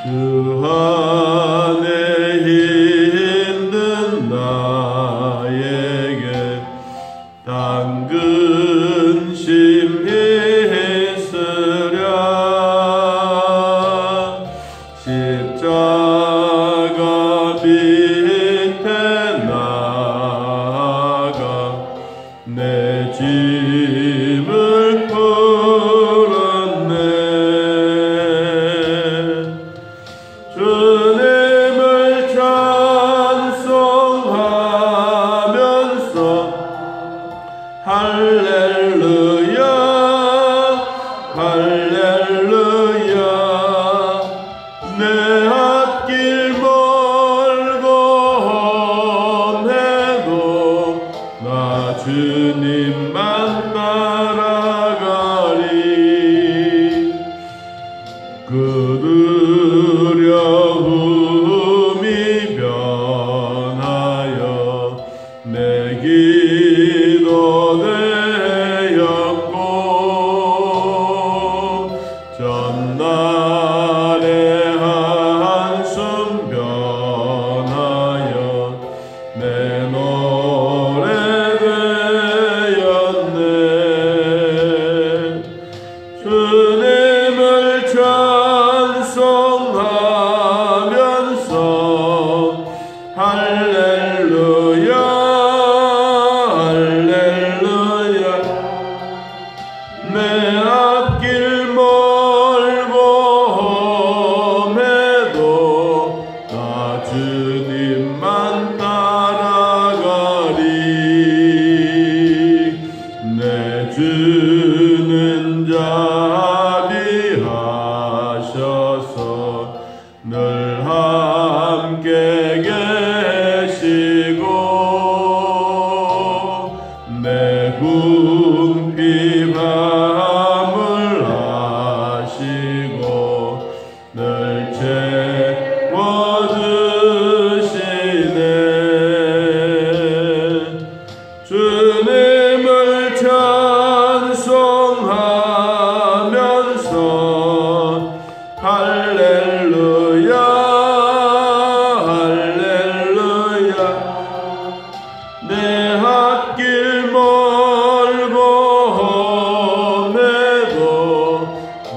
주 안에 힘든 나에게 당근 심히 있으랴. 십자가 밑에 나아가 내 짐을 풀었네. 주님을 찬송하면서 할렐루야 할렐루야. 내 앞길 멀고 험해도 나 주님만 따라가리. 그 두려움이 변하여 내 기도 되었고, 전날의 한숨 변하여 내 노래 되었네. 주님을 찬송하면서 할렐루야 할렐루야. 내 앞길 멀고 험해도 나 주님만 따라가리. 내 주는 자비하셔서 늘 함께 계시고 내 궁핍함을 아시고 늘 채워주시네. 주님을 찬송하면서 할렐루야 할렐루야. 내 앞길 멀고 험해도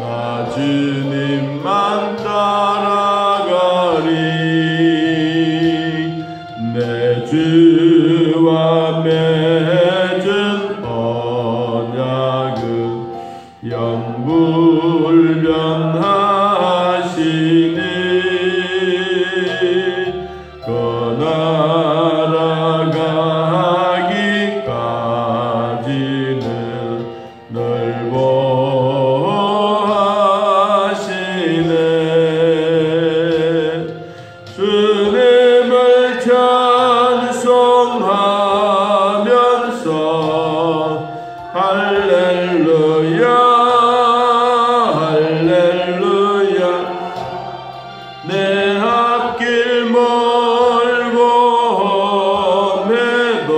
나 주님만 따라가리. 내 주와 맺은 언약은 영불변하시니 그 나라 가기까지는 늘 보호하시네. 주님을 찬송하면서 할렐루야 할렐루야. 내 앞길 멀고 험해도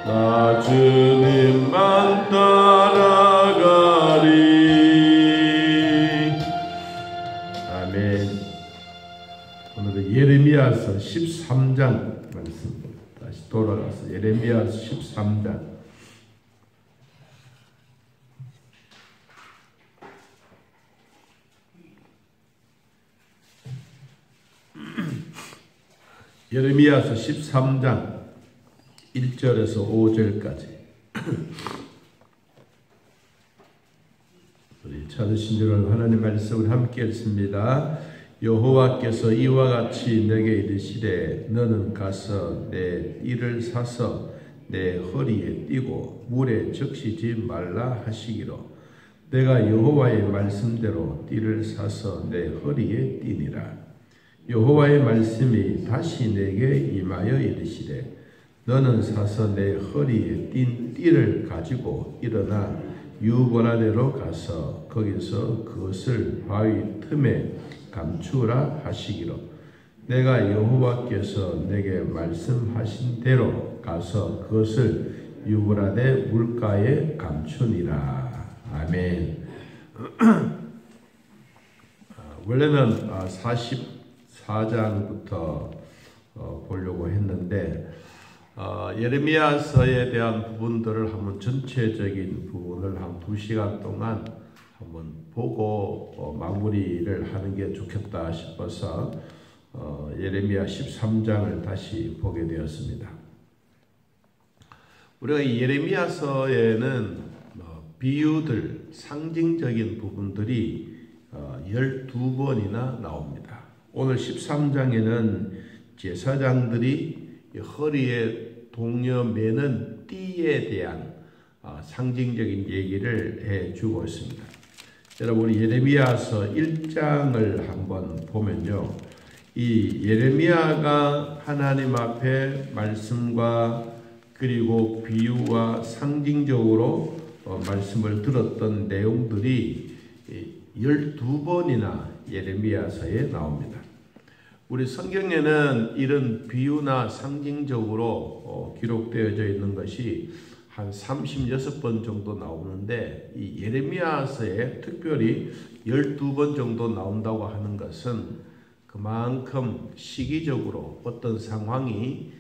나 주님만 따라가리. 아멘. 오늘은 예레미야서 13장 말씀, 다시 돌아가서 예레미야서 13장. 예레미야서 13장 1절에서 5절까지. 우리 찾으신 줄 하나님 말씀을 함께 읽습니다. 여호와께서 이와 같이 내게 이르시되 너는 가서 내 띠를 사서 내 허리에 띠고 물에 적시지 말라 하시기로 내가 여호와의 말씀대로 띠를 사서 내 허리에 띠니라. 여호와의 말씀이 다시 내게 임하여 이르시되 너는 사서 내 허리에 띈 띠를 가지고 일어나 유보라데로 가서 거기서 그것을 바위 틈에 감추라 하시기로 내가 여호와께서 내게 말씀하신 대로 가서 그것을 유브라데 물가에 감추니라. 아멘. 원래는 44장부터 보려고 했는데 예레미야서에 대한 부분들을 한번 전체적인 부분을 한 2시간 동안 한번 보고 마무리를 하는 게 좋겠다 싶어서 예레미야 13장을 다시 보게 되었습니다. 우리가 이 예레미야서에는 비유들, 상징적인 부분들이 12번이나 나옵니다. 오늘 13장에는 제사장들이 허리에 동여 매는 띠에 대한 상징적인 얘기를 해주고 있습니다. 여러분, 우리 예레미야서 1장을 한번 보면요, 이 예레미야가 하나님 앞에 말씀과 그리고 비유와 상징적으로 말씀을 들었던 내용들이 12번이나 예레미야서에 나옵니다. 우리 성경에는 이런 비유나 상징적으로 기록되어져 있는 것이 한 36번 정도 나오는데, 이 예레미야서에 특별히 12번 정도 나온다고 하는 것은 그만큼 시기적으로 어떤 상황이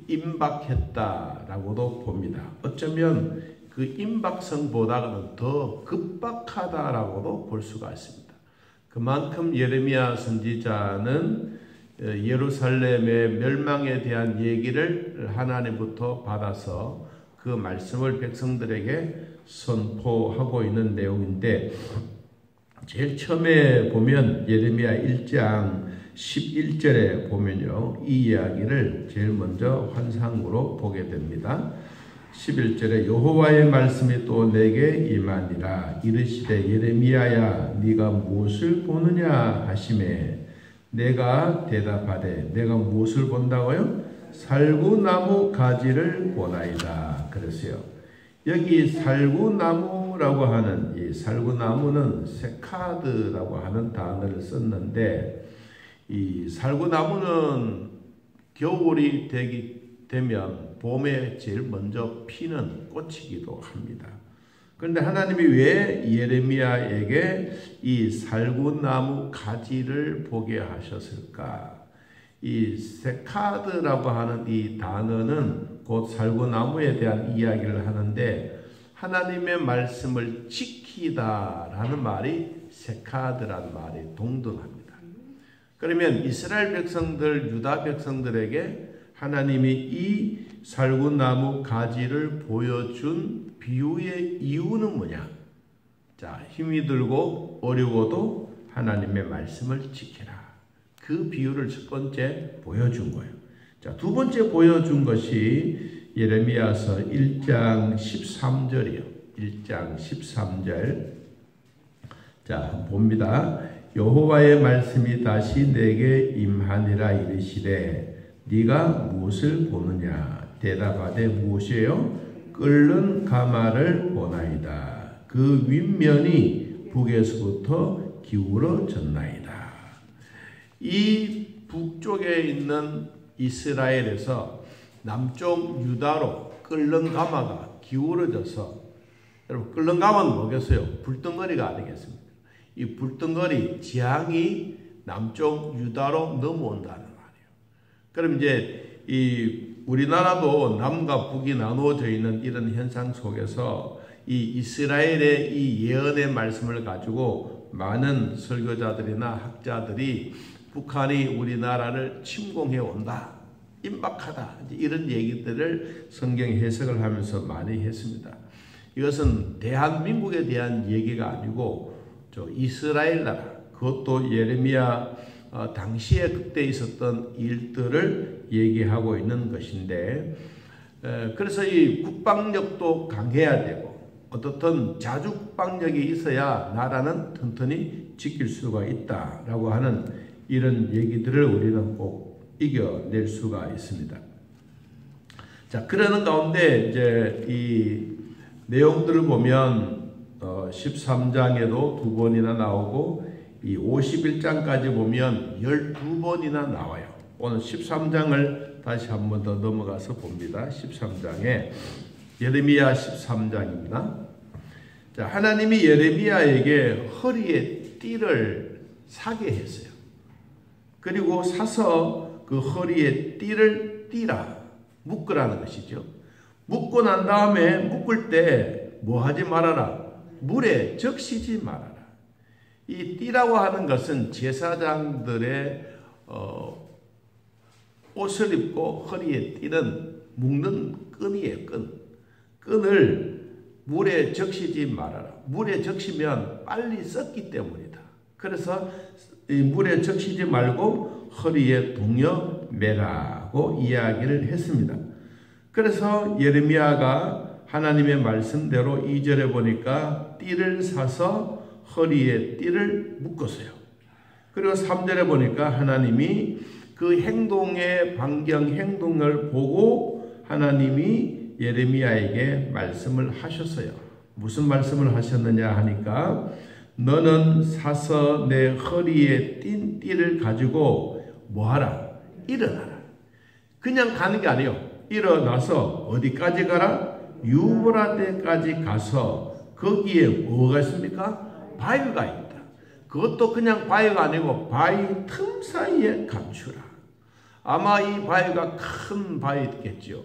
임박했다라고도 봅니다. 어쩌면 그 임박성보다는 더 급박하다라고도 볼 수가 있습니다. 그만큼 예레미야 선지자는 예루살렘의 멸망에 대한 얘기를 하나님부터 받아서 그 말씀을 백성들에게 선포하고 있는 내용인데, 제일 처음에 보면 예레미야 1장 11절에 보면요, 이 이야기를 제일 먼저 환상으로 보게 됩니다. 11절에 여호와의 말씀이 또 내게 임하니라. 이르시되 예레미야야, 네가 무엇을 보느냐 하시매 내가 대답하되 내가 무엇을 본다고요? 살구나무 가지를 보나이다. 그랬어요. 여기 살구나무라고 하는 이 살구나무는 세카드라고 하는 단어를 썼는데, 이 살구나무는 겨울이 되면 봄에 제일 먼저 피는 꽃이기도 합니다. 그런데 하나님이 왜 예레미야에게 이 살구나무 가지를 보게 하셨을까? 이 세카드라고 하는 이 단어는 곧 살구나무에 대한 이야기를 하는데, 하나님의 말씀을 지키다라는 말이 세카드라는 말이 동등합니다. 그러면 이스라엘 백성들, 유다 백성들에게 하나님이 이 살구나무 가지를 보여준 비유의 이유는 뭐냐? 자, 힘이 들고 어려워도 하나님의 말씀을 지켜라. 그 비유를 첫 번째 보여준 거예요. 자, 두 번째 보여준 것이 예레미야서 1장 13절이요. 1장 13절. 자, 한번 봅니다. 여호와의 말씀이 다시 내게 임하니라. 이르시되 네가 무엇을 보느냐? 대답하되 무엇이에요? 끓는 가마를 보나이다. 그 윗면이 북에서부터 기울어졌나이다. 이 북쪽에 있는 이스라엘에서 남쪽 유다로 끓는 가마가 기울어져서, 여러분, 끓는 가마는 뭐겠어요? 불덩어리가 아니겠습니까? 이 불덩어리 지향이 남쪽 유다로 넘어온다는 말이에요. 그럼 이제 이 우리나라도 남과 북이 나누어져 있는 이런 현상 속에서 이 이스라엘의 이 예언의 말씀을 가지고 많은 설교자들이나 학자들이 북한이 우리나라를 침공해 온다, 임박하다, 이런 얘기들을 성경 해석을 하면서 많이 했습니다. 이것은 대한민국에 대한 얘기가 아니고 이스라엘 나라, 그것도 예레미야 당시에 그때 있었던 일들을 얘기하고 있는 것인데, 그래서 이 국방력도 강해야 되고 어떻든 자주 국방력이 있어야 나라는 튼튼히 지킬 수가 있다라고 하는 이런 얘기들을 우리는 꼭 이겨낼 수가 있습니다. 자, 그러는 가운데 이제 이 내용들을 보면 13장에도 2번이나 나오고 이 51장까지 보면 12번이나 나와요. 오늘 13장을 다시 한 번 더 넘어가서 봅니다. 13장에 예레미야 13장입니다. 자, 하나님이 예레미야에게 허리에 띠를 사게 했어요. 그리고 사서 그 허리에 띠를 띠라, 묶으라는 것이죠. 묶고 난 다음에 묶을 때 뭐 하지 말아라? 물에 적시지 말아라. 이 띠라고 하는 것은 제사장들의 옷을 입고 허리에 띠는 묶는 끈이에요. 끈을 물에 적시지 말아라. 물에 적시면 빨리 썩기 때문이다. 그래서 이 물에 적시지 말고 허리에 동여 매라고 이야기를 했습니다. 그래서 예레미야가 하나님의 말씀대로 2절에 보니까 띠를 사서 허리에 띠를 묶었어요. 그리고 3절에 보니까 하나님이 그 행동의 반경 행동을 보고 하나님이 예레미야에게 말씀을 하셨어요. 무슨 말씀을 하셨느냐 하니까 너는 사서 내 허리에 띈 띠를 가지고 뭐하라? 일어나라. 그냥 가는 게 아니에요. 일어나서 어디까지 가라? 유브라데까지 가서 거기에 뭐가 있습니까? 바위가 있다. 그것도 그냥 바위가 아니고 바위 틈 사이에 감추라. 아마 이 바위가 큰 바위겠죠.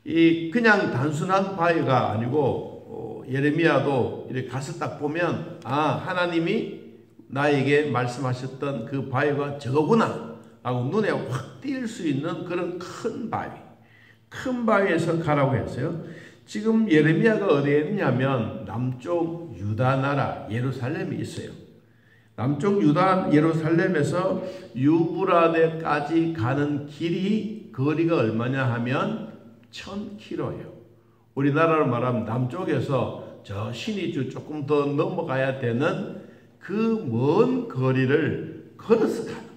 이 그냥 단순한 바위가 아니고 예레미야도 이렇게 가서 딱 보면 하나님이 나에게 말씀하셨던 그 바위가 저거구나 하고 눈에 확 띌 수 있는 그런 큰 바위. 큰 바위에서 가라고 했어요. 지금 예레미야가 어디에 있냐면 남쪽 유다 나라 예루살렘이 있어요. 남쪽 유다 예루살렘에서 유브라데까지 가는 거리가 얼마냐 하면 1000km예요. 우리나라로 말하면 남쪽에서 저 신의주 조금 더 넘어가야 되는 그 먼 거리를 걸어서 가는 거예요.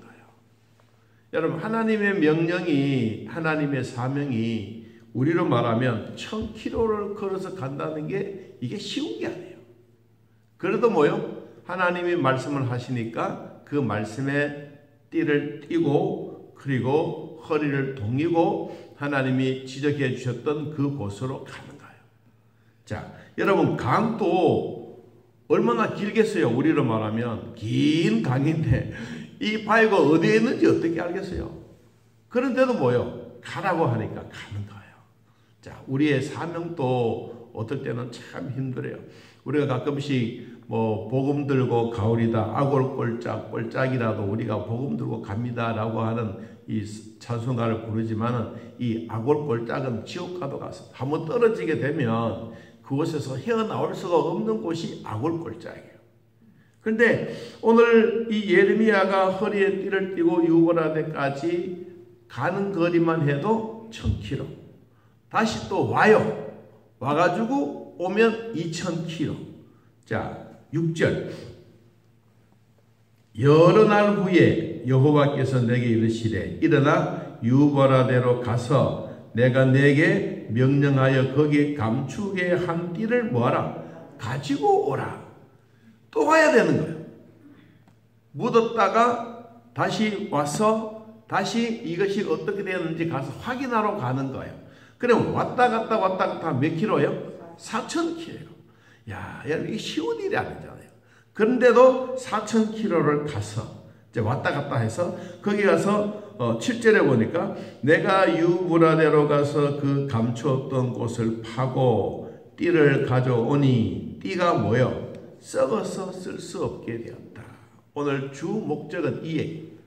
여러분, 하나님의 명령이, 하나님의 사명이 우리로 말하면 1000km를 걸어서 간다는 게 이게 쉬운 게 아니에요. 그래도 뭐요? 하나님이 말씀을 하시니까 그 말씀에 띠를 띠고 그리고 허리를 동이고 하나님이 지적해 주셨던 그 곳으로 가는 거예요. 자, 여러분, 강도 얼마나 길겠어요? 우리로 말하면 긴 강인데 이 바위가 어디에 있는지 어떻게 알겠어요? 그런데도 뭐요? 가라고 하니까 가는 거예요. 자, 우리의 사명도 어떨 때는 참 힘들어요. 우리가 가끔씩 뭐 복음 들고 가오리다 아골골짝골짝이라도 우리가 복음 들고 갑니다라고 하는 이 찬송가를 부르지만은 이 아골골짝은 지옥 가도 가서 한번 떨어지게 되면 그곳에서 헤어나올 수가 없는 곳이 아골골짝이에요. 그런데 오늘 이 예레미야가 허리에 띠를 띠고 유브라데까지 가는 거리만 해도 1000km. 다시 또 와요. 와가지고 오면 2000km. 자, 6절. 여러 날 후에 여호와께서 내게 이르시되 일어나 유브라데로 가서 내가 내게 명령하여 거기에 감추게 한 띠를 뭐하라? 가지고 오라. 또 와야 되는 거예요. 묻었다가 다시 와서 다시 이것이 어떻게 되었는지 가서 확인하러 가는 거예요. 그럼 왔다 갔다 몇 킬로예요? 4000km. 야, 여러분, 이게 쉬운 일이 아니잖아요. 그런데도 4000km를 가서 이제 왔다 갔다 해서 거기 가서 7절에 보니까 내가 유브라데로 가서 그 감추었던 곳을 파고 띠를 가져오니 띠가 뭐요? 썩어서 쓸 수 없게 되었다. 오늘 주 목적은 이 얘기.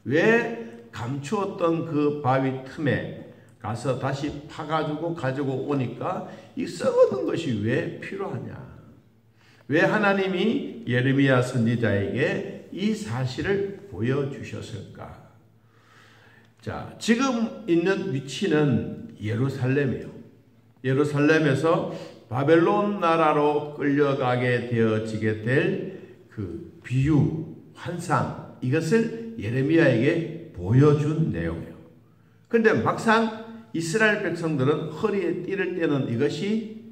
왜 감추었던 그 바위 틈에 가서 다시 파가지고 가지고 오니까 이 썩어둔 것이 왜 필요하냐? 왜 하나님이 예레미야 선지자에게 이 사실을 보여주셨을까? 자, 지금 있는 위치는 예루살렘이에요. 예루살렘에서 바벨론 나라로 끌려가게 되어지게 될 그 비유, 환상, 이것을 예레미야에게 보여준 내용이에요. 그런데 막상 이스라엘 백성들은 허리에 띠를 떼는 이것이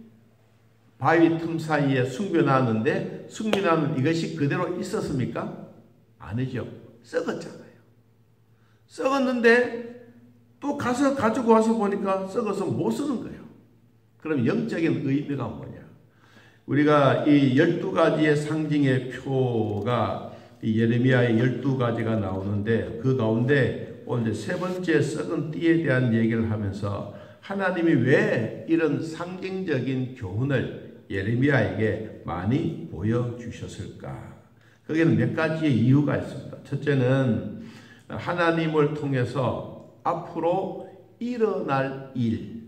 바위 틈 사이에 숨겨놨는데 숨겨놨는 이것이 그대로 있었습니까? 아니죠. 썩었잖아요. 썩었는데 또 가서 가지고 와서 보니까 썩어서 못 쓰는 거예요. 그럼 영적인 의미가 뭐냐? 우리가 이 12가지의 상징의 표가 이 예레미야의 12가지가 나오는데 그 가운데 오늘 세 번째 썩은 띠에 대한 얘기를 하면서 하나님이 왜 이런 상징적인 교훈을 예레미야에게 많이 보여주셨을까? 거기에는 몇 가지의 이유가 있습니다. 첫째는 하나님을 통해서 앞으로 일어날 일,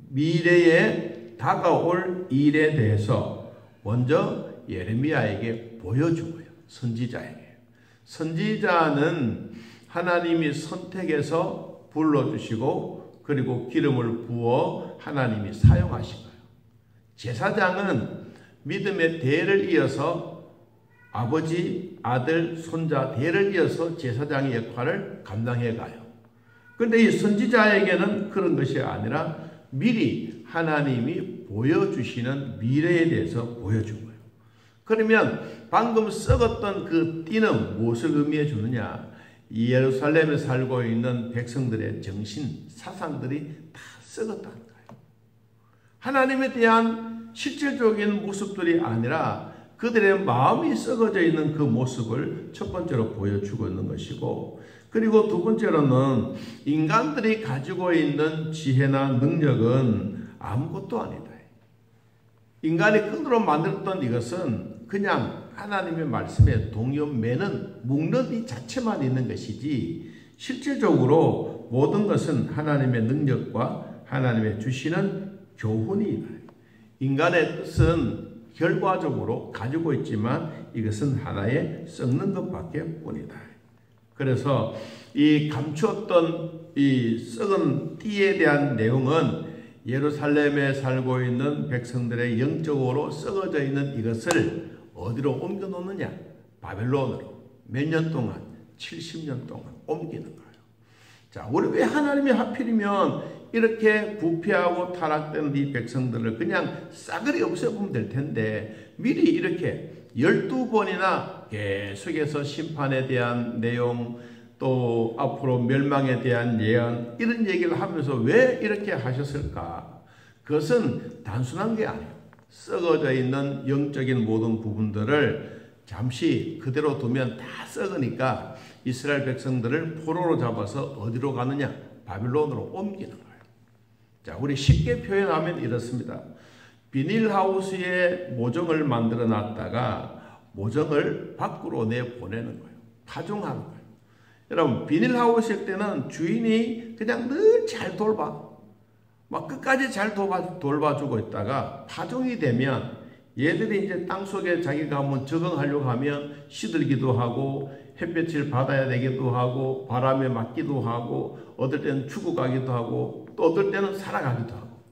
미래에 다가올 일에 대해서 먼저 예레미야에게 보여준 거예요. 선지자에게. 선지자는 하나님이 선택해서 불러주시고 그리고 기름을 부어 하나님이 사용하신 거예요. 제사장은 믿음의 대를 이어서 아버지, 아들, 손자 대를 이어서 제사장의 역할을 감당해 가요. 그런데 이 선지자에게는 그런 것이 아니라 미리 하나님이 보여주시는 미래에 대해서 보여준 거예요. 그러면 방금 썩었던 그 띠는 무엇을 의미해 주느냐? 예루살렘에 살고 있는 백성들의 정신, 사상들이 다 썩었다는 거예요. 하나님에 대한 실질적인 모습들이 아니라 그들의 마음이 썩어져 있는 그 모습을 첫 번째로 보여주고 있는 것이고, 그리고 두 번째로는 인간들이 가지고 있는 지혜나 능력은 아무것도 아니다. 인간이 끈으로 만들었던 이것은 그냥 하나님의 말씀에 동의어 매는 묶는 이 자체만 있는 것이지 실질적으로 모든 것은 하나님의 능력과 하나님의 주시는 교훈이다. 인간의 뜻은 결과적으로 가지고 있지만 이것은 하나의 썩는 것밖에 뿐이다. 그래서 이 감추었던 이 썩은 띠에 대한 내용은 예루살렘에 살고 있는 백성들의 영적으로 썩어져 있는 이것을 어디로 옮겨 놓느냐? 바벨론으로 몇 년 동안? 70년 동안 옮기는 거예요. 자, 우리 왜 하나님이 하필이면 이렇게 부패하고 타락된 이 백성들을 그냥 싸그리 없애보면 될 텐데 미리 이렇게 12번이나 계속해서 심판에 대한 내용 또 앞으로 멸망에 대한 예언 이런 얘기를 하면서 왜 이렇게 하셨을까? 그것은 단순한 게 아니에요. 썩어져 있는 영적인 모든 부분들을 잠시 그대로 두면 다 썩으니까 이스라엘 백성들을 포로로 잡아서 어디로 가느냐? 바빌론으로 옮기는 거예요. 자, 우리 쉽게 표현하면 이렇습니다. 비닐하우스에 모종을 만들어 놨다가 모종을 밖으로 내보내는 거예요. 파종하는 거예요. 여러분, 비닐하우스일 때는 주인이 그냥 늘 잘 막 끝까지 잘 돌봐주고 있다가 파종이 되면 얘들이 이제 땅속에 자기가 한번 적응하려고 하면 시들기도 하고 햇볕을 받아야 되기도 하고 바람에 맞기도 하고 어떨 때는 죽어가기도 하고 또 어떨 때는 살아가기도 하고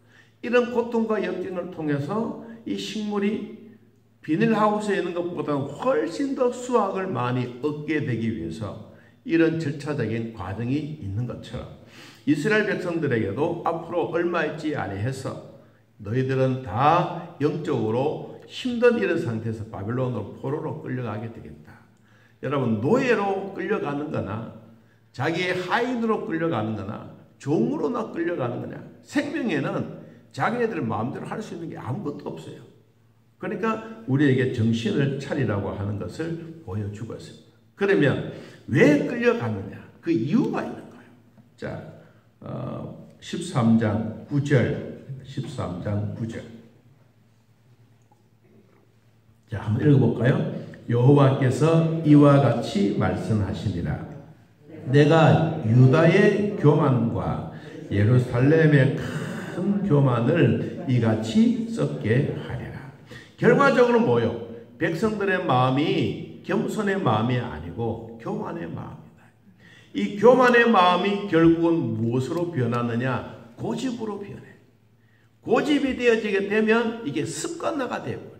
이런 고통과 역경을 통해서 이 식물이 비닐하우스에 있는 것보다는 훨씬 더 수확을 많이 얻게 되기 위해서 이런 절차적인 과정이 있는 것처럼 이스라엘 백성들에게도 앞으로 얼마 있지 아니해서 너희들은 다 영적으로 힘든 이런 상태에서 바빌론으로 포로로 끌려가게 되겠다. 여러분, 노예로 끌려가는 거나 자기의 하인으로 끌려가는 거나 종으로나 끌려가는 거냐, 생명에는 자기네들 마음대로 할 수 있는 게 아무것도 없어요. 그러니까 우리에게 정신을 차리라고 하는 것을 보여주고 있습니다. 그러면 왜 끌려가느냐? 그 이유가 있는 거예요. 자, 13장 9절. 13장 9절. 자, 한번 읽어볼까요? 여호와께서 이와 같이 말씀하시니라. 내가 유다의 교만과 예루살렘의 큰 교만을 이같이 썩게 하리라. 결과적으로 뭐요? 백성들의 마음이 겸손의 마음이 아니고 교만의 마음이다. 이 교만의 마음이 결국은 무엇으로 변하느냐? 고집으로 변해. 고집이 되어지게 되면 이게 습관화가 되어버려요.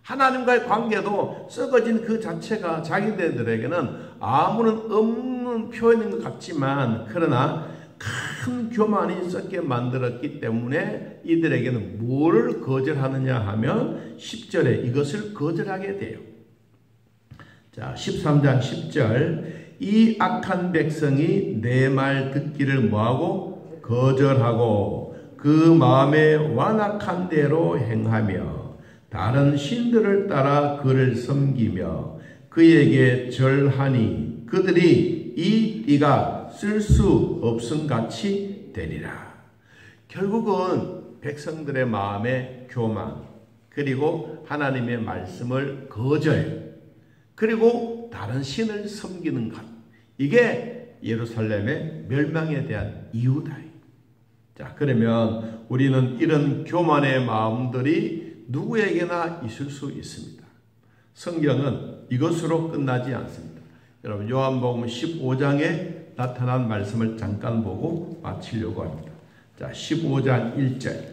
하나님과의 관계도 썩어진 그 자체가 자기들에게는 아무런 없는 표현인 것 같지만 그러나 큰 교만이 썩게 만들었기 때문에 이들에게는 뭐를 거절하느냐 하면 10절에 이것을 거절하게 돼요. 자, 13장 10절. 이 악한 백성이 내 말 듣기를 뭐하고? 거절하고 그 마음에 완악한 대로 행하며 다른 신들을 따라 그를 섬기며 그에게 절하니 그들이 이 띠가 쓸 수 없음 같이 되리라. 결국은 백성들의 마음의 교만, 그리고 하나님의 말씀을 거절, 그리고 다른 신을 섬기는 것, 이게 예루살렘의 멸망에 대한 이유다. 자, 그러면 우리는 이런 교만의 마음들이 누구에게나 있을 수 있습니다. 성경은 이것으로 끝나지 않습니다. 여러분, 요한복음 15장에 나타난 말씀을 잠깐 보고 마치려고 합니다. 자, 15장 1절.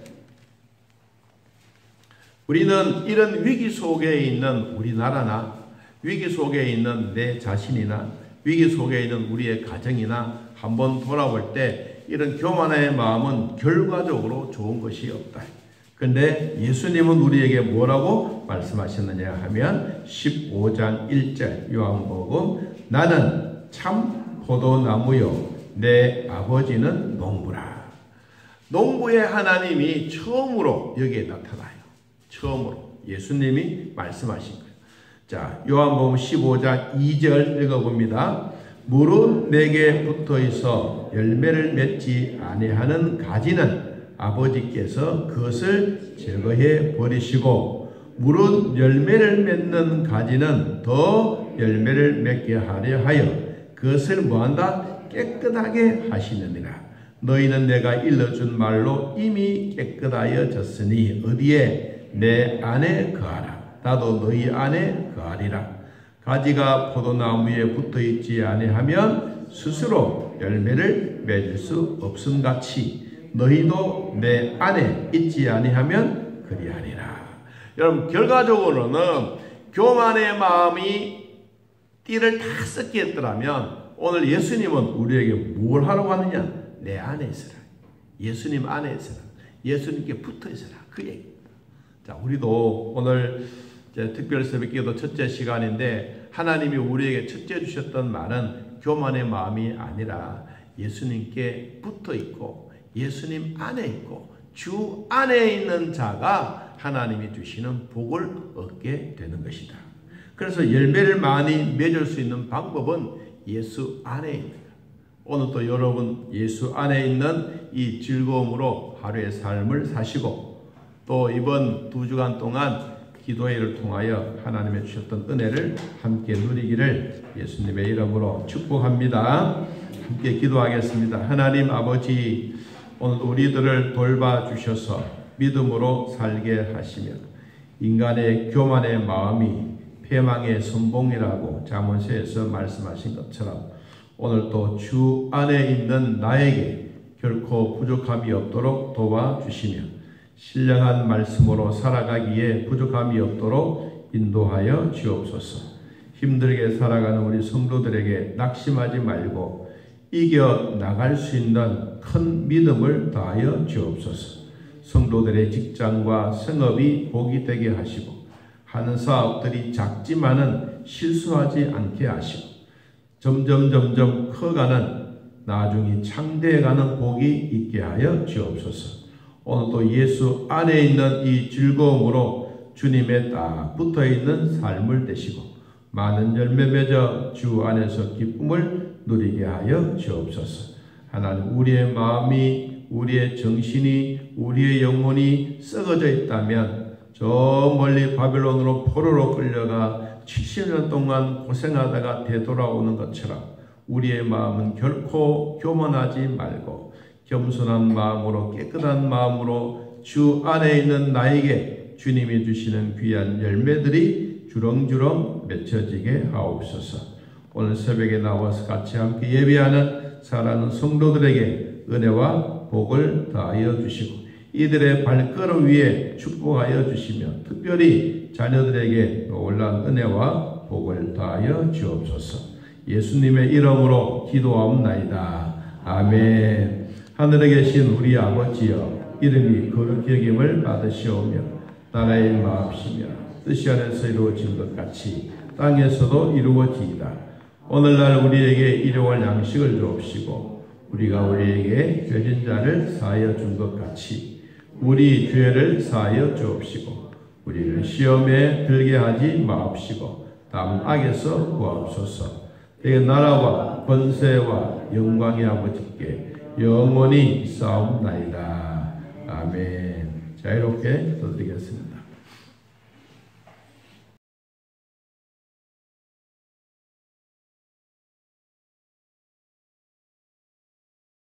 우리는 이런 위기 속에 있는 우리나라나 위기 속에 있는 내 자신이나 위기 속에 있는 우리의 가정이나 한번 돌아볼 때 이런 교만의 마음은 결과적으로 좋은 것이 없다. 그런데 예수님은 우리에게 뭐라고 말씀하셨느냐 하면 15장 1절 요한복음, 나는 참 포도나무요 내 아버지는 농부라. 농부의 하나님이 처음으로 여기에 나타나요. 처음으로 예수님이 말씀하신 거예요. 자, 요한복음 15장 2절 읽어봅니다. 무릇 내게 붙어 있어 열매를 맺지 아니하는 가지는 아버지께서 그것을 제거해 버리시고 무릇 열매를 맺는 가지는 더 열매를 맺게 하려 하여 그것을 뭐한다? 깨끗하게 하시느니라. 너희는 내가 일러준 말로 이미 깨끗하여졌으니 어디에? 내 안에 거하라. 나도 너희 안에 거하리라. 가지가 포도나무에 붙어있지 아니하면 스스로 열매를 맺을 수 없음같이 너희도 내 안에 있지 아니하면 그리하리라. 여러분, 결과적으로는 교만의 마음이 띠를 다 썩게 했더라면 오늘 예수님은 우리에게 뭘 하라고 하느냐? 내 안에 있으라. 예수님 안에 있으라. 예수님께 붙어 있으라. 그 얘기입니다. 자, 우리도 오늘 특별 새벽기도 첫째 시간인데 하나님이 우리에게 첫째 주셨던 말은 교만의 마음이 아니라 예수님께 붙어 있고 예수님 안에 있고 주 안에 있는 자가 하나님이 주시는 복을 얻게 되는 것이다. 그래서 열매를 많이 맺을 수 있는 방법은 예수 안에 있는, 오늘도 여러분 예수 안에 있는 이 즐거움으로 하루의 삶을 사시고 또 이번 2주간 동안 기도회를 통하여 하나님의 주셨던 은혜를 함께 누리기를 예수님의 이름으로 축복합니다. 함께 기도하겠습니다. 하나님 아버지, 오늘 우리들을 돌봐주셔서 믿음으로 살게 하시며 인간의 교만의 마음이 패망의 선봉이라고 잠언서에서 말씀하신 것처럼 오늘도 주 안에 있는 나에게 결코 부족함이 없도록 도와주시며 신령한 말씀으로 살아가기에 부족함이 없도록 인도하여 주옵소서. 힘들게 살아가는 우리 성도들에게 낙심하지 말고 이겨나갈 수 있는 큰 믿음을 더하여 주옵소서. 성도들의 직장과 생업이 복이 되게 하시고 하는 사업들이 작지만은 실수하지 않게 하시고 점점 커가는 나중에 창대해가는 복이 있게 하여 주옵소서. 오늘도 예수 안에 있는 이 즐거움으로 주님에 딱 붙어있는 삶을 되시고 많은 열매 맺어 주 안에서 기쁨을 누리게 하여 주옵소서. 하나님, 우리의 마음이, 우리의 정신이, 우리의 영혼이 썩어져 있다면 저 멀리 바벨론으로 포로로 끌려가 70년 동안 고생하다가 되돌아오는 것처럼 우리의 마음은 결코 교만하지 말고 겸손한 마음으로 깨끗한 마음으로 주 안에 있는 나에게 주님이 주시는 귀한 열매들이 주렁주렁 맺혀지게 하옵소서. 오늘 새벽에 나와서 같이 함께 예배하는 사랑하는 성도들에게 은혜와 복을 더하여 주시고 이들의 발걸음 위에 축복하여 주시며 특별히 자녀들에게 놀라운 은혜와 복을 더하여 주옵소서. 예수님의 이름으로 기도하옵나이다. 아멘. 하늘에 계신 우리 아버지여, 이름이 거룩히 여김을 받으시오며 나라의 마옵시며 뜻이 안에서 이루어진 것 같이 땅에서도 이루어지이다. 오늘날 우리에게 일용할 양식을 주옵시고 우리가 우리에게 죄진 자를 사하여 준 것 같이 우리 죄를 사하여 주옵시고 우리를 시험에 들게 하지 마옵시고 다만 악에서 구하옵소서. 내 나라와 권세와 영광이 아버지께 영원히 싸움나이다. 아멘. 자유롭게 기도드리겠습니다.